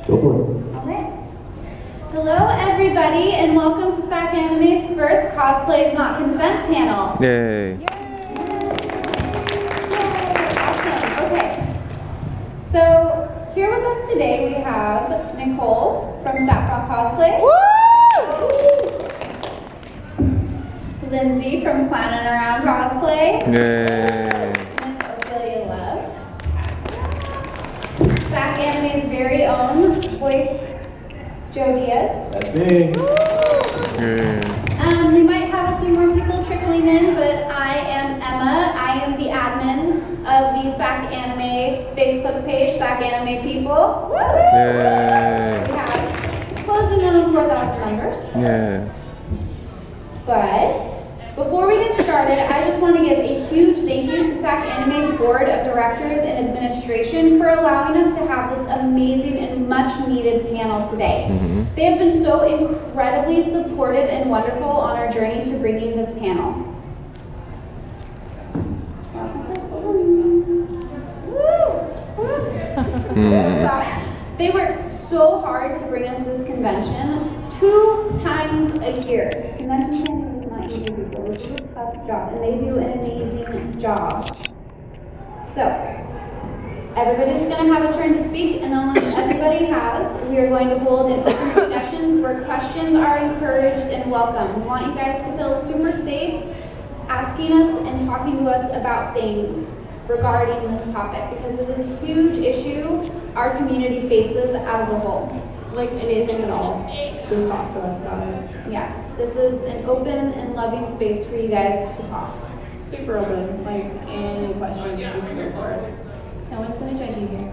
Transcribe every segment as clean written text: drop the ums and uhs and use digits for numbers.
Go for it. All right. Hello, everybody, and welcome to SacAnime's first Cosplay is Not Consent panel. Yay. Yay. Awesome. Okay. So, here with us today we have Nicole from Saffron Cosplay. Woo! Lindsay from Clownin' Around Cosplay. Yay. Miss Ophelia Love. SacAnime's very own voice, Joe Diaz. That's me. Yay. We might have a few more people trickling in, but I am Emma. I am the admin of the SacAnime Facebook page, SacAnime People. Yay. We have close to 4,000 members. Yeah. But before we get started, I just want to give a huge thank you to SacAnime's board of directors and administration for allowing us to have this amazing and much needed panel today. They have been so incredibly supportive and wonderful on our journey to bringing this panel. They work so hard to bring us this convention 2 times a year. Convention planning is not easy, people. This is a tough job, and they do an amazing job. So, everybody's going to have a turn to speak, and then when everybody has, we are going to hold an open discussions where questions are encouraged and welcome. We want you guys to feel super safe asking us and talking to us about things regarding this topic, because it is a huge issue our community faces as a whole. Like anything at all, just talk to us about it. Yeah, this is an open and loving space for you guys to talk. Super open, like any questions, just go for it. No one's going to judge you here.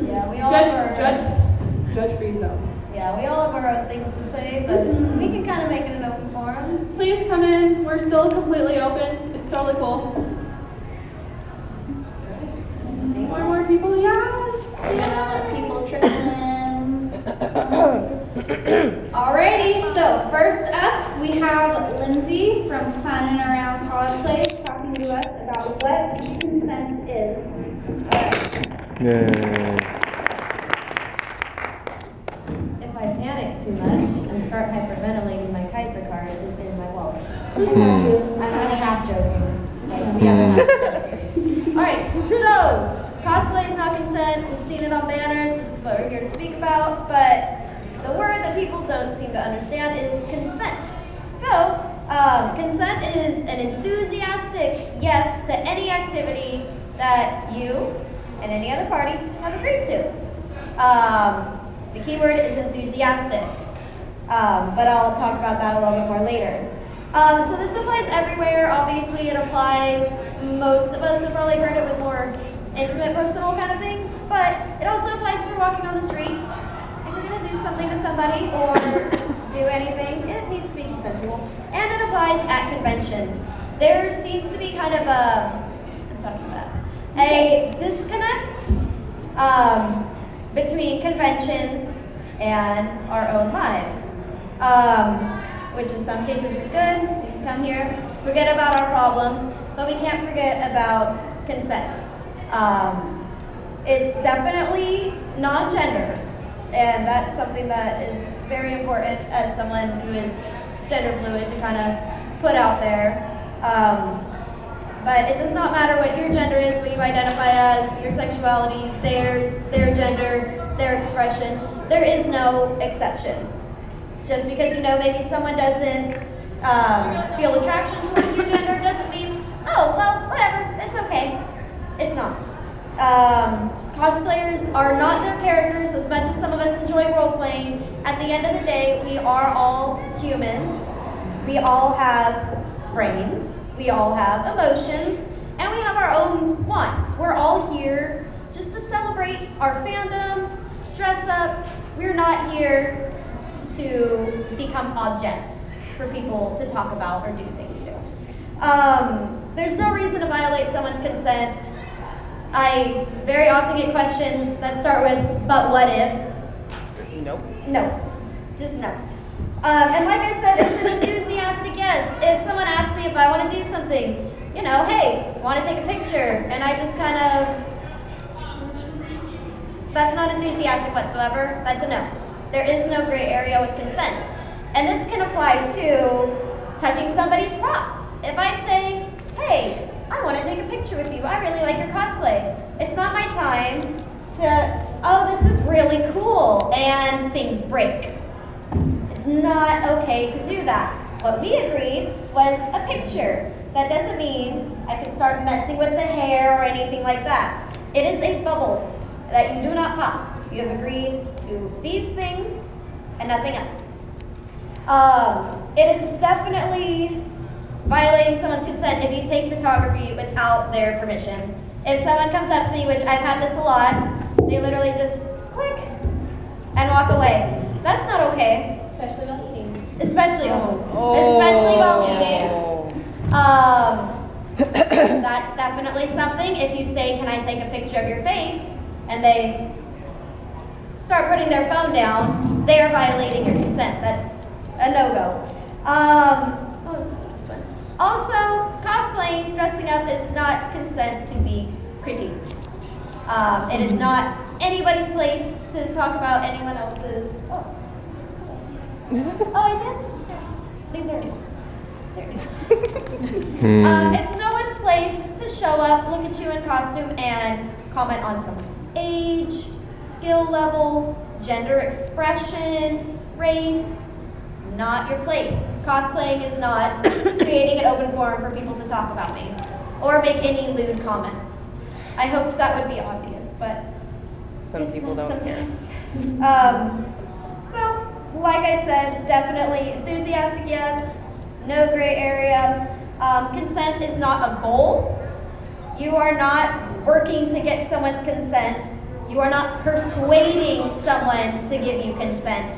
Yeah, we all have our, Judge-free zone. Yeah, we all have our own things to say, but we can kind of make it an open forum. Please come in. We're still completely open. It's totally cool. More people, yes. We're going to let people trickle in. Alrighty, so first up, we have Lindsay from Clownin' Around Cosplays talking to us about what consent is. Yay. If I panic too much and start hyperventilating, my Kaiser card is in my wallet. Hmm. I'm only half joking. Alright, so cosplay is not consent. We've seen it on banners. This is what we're here to speak about. But the word that people don't seem to understand is consent. So, consent is an enthusiastic yes to any activity that you and any other party have agreed to. The key word is enthusiastic, but I'll talk about that a little bit more later. So this applies everywhere. Obviously, it applies, most of us have probably heard it with more intimate, personal kind of things, but it also applies if you're walking on the street. If you're going to do something to somebody or do anything, it needs to be consensual. And it applies at conventions. There seems to be kind of a disconnect between conventions and our own lives, which in some cases is good. We can come here, forget about our problems, but we can't forget about consent. It's definitely non-gender, and that's something that is very important as someone who is gender fluid to kind of put out there. But it does not matter what your gender is, what you identify as, your sexuality, their gender, their expression. There is no exception. Just because maybe someone doesn't feel attraction towards your gender doesn't mean, oh, well, whatever, it's okay. It's not. Cosplayers are not their characters as much as some of us enjoy role-playing. At the end of the day, we are all humans. We all have brains. We all have emotions. And we have our own wants. We're all here just to celebrate our fandoms, dress up. We're not here to become objects for people to talk about or do things to. There's no reason to violate someone's consent. I very often get questions that start with, but what if? Nope. No. Just no. And like I said, it's an enthusiastic yes. If someone asks me if I want to do something, hey, want to take a picture? And I just kind of That's not enthusiastic whatsoever. That's a no. There is no gray area with consent. And this can apply to touching somebody's props. If I say, hey, I want to take a picture with you. I really like your cosplay. It's not my time to, oh, this is really cool, and things break. It's not okay to do that. What we agreed was a picture. That doesn't mean I can start messing with the hair or anything like that. It is a bubble that you do not pop. You have agreed to these things and nothing else. It is definitely violating someone's consent if you take photography without their permission. If someone comes up to me, which I've had this a lot, they literally just click and walk away. That's not okay. Especially while eating. Especially while eating. That's definitely something. If you say, can I take a picture of your face? And they start putting their phone down, they are violating your consent. That's a no-go. What was the last one? Also, cosplaying, dressing up is not consent to be critiqued. It is not anybody's place to talk about anyone else's. Oh, I did? These are new. There it is. It's no one's place to show up, look at you in costume, and comment on someone's age, skill level, gender expression, race. Not your place. Cosplaying is not creating an open forum for people to talk about me or make any lewd comments. I hope that would be obvious, but Some people don't care. So, like I said, definitely enthusiastic, yes. No gray area. Consent is not a goal. You are not working to get someone's consent. You are not persuading someone to give you consent.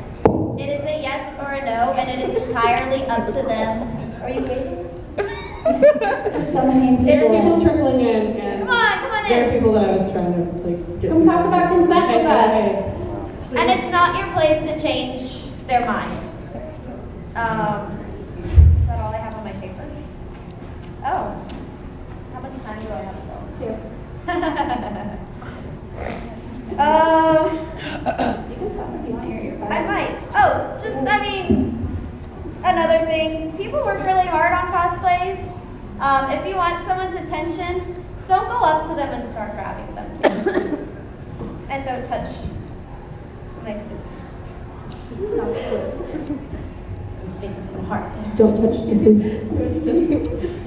It is a yes or a no, and it is entirely up to them. Are you waiting? There's so many people. There are people trickling in, and Come on there are in. people that I was trying to like get. Come talk about consent with us. And it's not your place to change their mind. Is that all I have on my paper? Oh. How much time do I have still? 2. You can stop if you want your earbuds. I might. Oh, another thing. People work really hard on cosplays. If you want someone's attention, don't go up to them and start grabbing them. And don't touch my food. Not close. I'm speaking from the heart there. Don't touch the food.